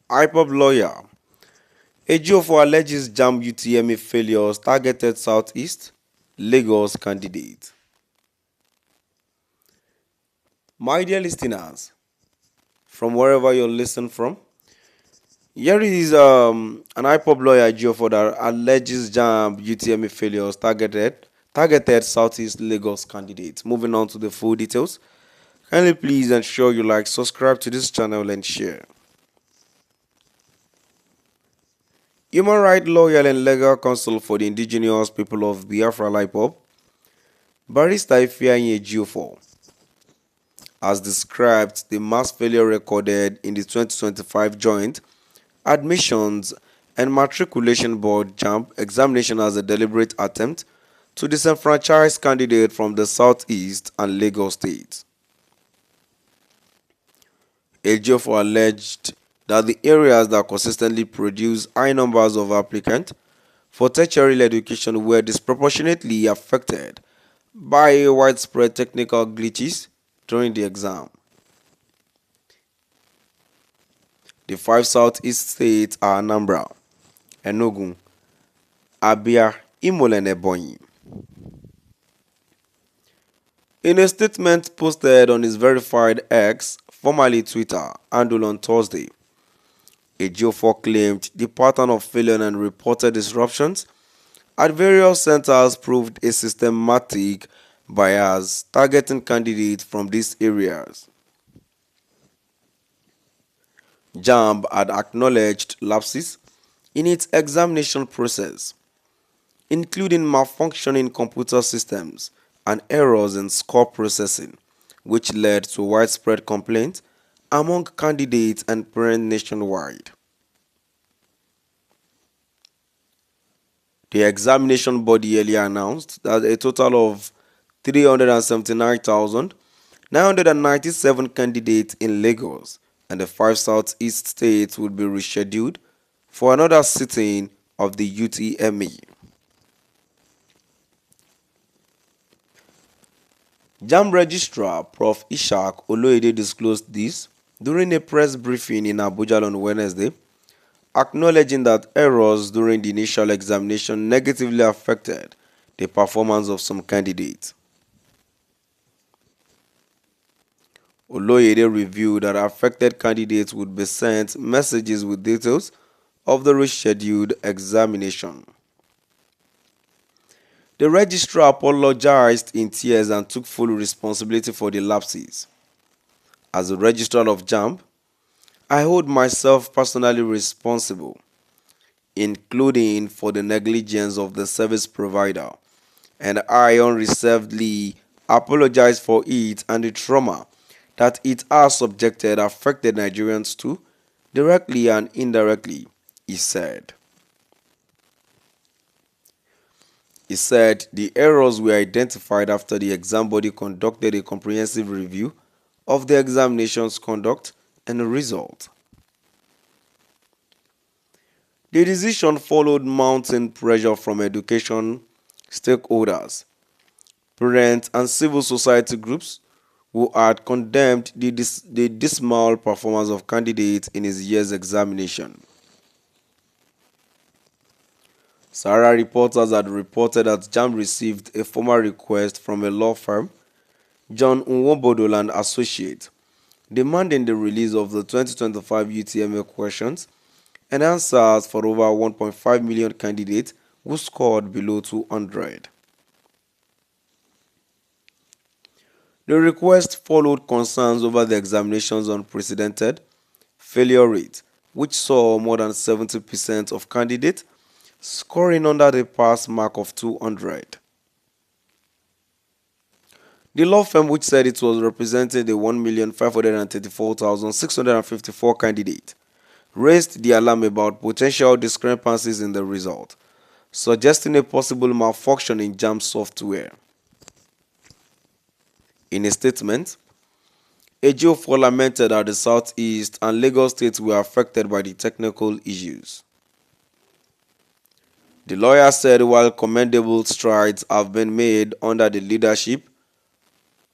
IPOB lawyer. Ejiofor alleges JAMB UTME failures targeted Southeast Lagos candidate. My dear listeners, from wherever you're listening from, here is an IPOB lawyer Ejiofor that alleges JAMB UTME failures targeted Southeast Lagos candidate. Moving on to the full details. Kindly please ensure you like, subscribe to this channel and share. Human rights lawyer and legal counsel for the indigenous people of Biafra IPOB, Barrister Ifeanyi Ejiofor, has described the mass failure recorded in the 2025 Joint Admissions and Matriculation Board JAMB examination as a deliberate attempt to disenfranchise candidates from the Southeast and Lagos states. Ejiofor alleged that the areas that consistently produce high numbers of applicants for tertiary education were disproportionately affected by widespread technical glitches during the exam. The 5 Southeast states are Anambra, Enugu, Abia, Imo and Ebonyi. In a statement posted on his verified X, formerly Twitter, handle on Thursday, Ejiofor claimed the pattern of failure and reported disruptions at various centers proved a systematic bias targeting candidates from these areas. JAMB had acknowledged lapses in its examination process, including malfunctioning computer systems and errors in score processing, which led to widespread complaints among candidates and parents nationwide. The examination body earlier announced that a total of 379,997 candidates in Lagos and the 5 Southeast states would be rescheduled for another sitting of the UTME. JAMB Registrar Prof. Ishaq Oloyede disclosed this during a press briefing in Abuja on Wednesday, acknowledging that errors during the initial examination negatively affected the performance of some candidates. Oloyede revealed that affected candidates would be sent messages with details of the rescheduled examination. The registrar apologized in tears and took full responsibility for the lapses. As the registrar of JAMB, I hold myself personally responsible, including for the negligence of the service provider, and I unreservedly apologize for it and the trauma that it has subjected affected Nigerians to, directly and indirectly, he said. He said the errors were identified after the exam body conducted a comprehensive review of the examination's conduct and result. The decision followed mounting pressure from education stakeholders, parents, and civil society groups who had condemned the dismal performance of candidates in his year's examination. Sahara reporters had reported that JAMB received a formal request from a law firm, John Nwobodol and Associates, demanding the release of the 2025 UTME questions and answers for over 1.5 million candidates who scored below 200. The request followed concerns over the examination's unprecedented failure rate, which saw more than 70% of candidates scoring under the pass mark of 200. The law firm, which said it was representing the 1,534,654 candidates, raised the alarm about potential discrepancies in the result, suggesting a possible malfunction in JAMB software. In a statement, Ejiofor lamented that the Southeast and Lagos states were affected by the technical issues. The lawyer said while commendable strides have been made under the leadership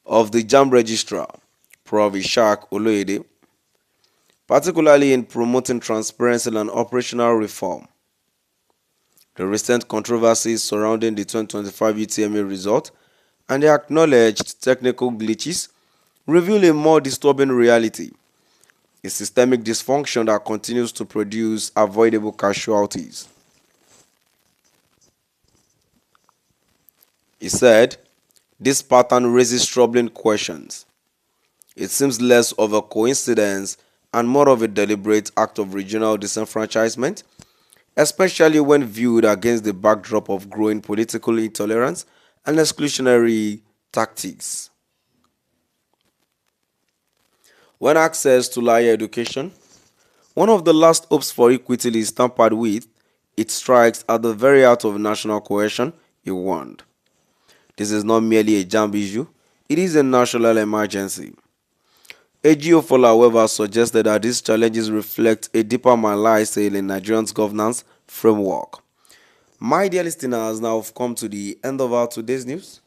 of the JAMB registrar, Prof. Ishaq Oloyede, particularly in promoting transparency and operational reform. The recent controversies surrounding the 2025 UTME result and the acknowledged technical glitches reveal a more disturbing reality: a systemic dysfunction that continues to produce avoidable casualties. He said, "This pattern raises troubling questions. It seems less of a coincidence and more of a deliberate act of regional disenfranchisement, especially when viewed against the backdrop of growing political intolerance and exclusionary tactics." When access to higher education, one of the last hopes for equity, is tampered with, it strikes at the very heart of national cohesion, he warned. This is not merely a JAMB issue, it is a national emergency. Ejiofor, however, suggested that these challenges reflect a deeper malaise in Nigerians' governance framework. My dear listeners, now we've come to the end of our today's news.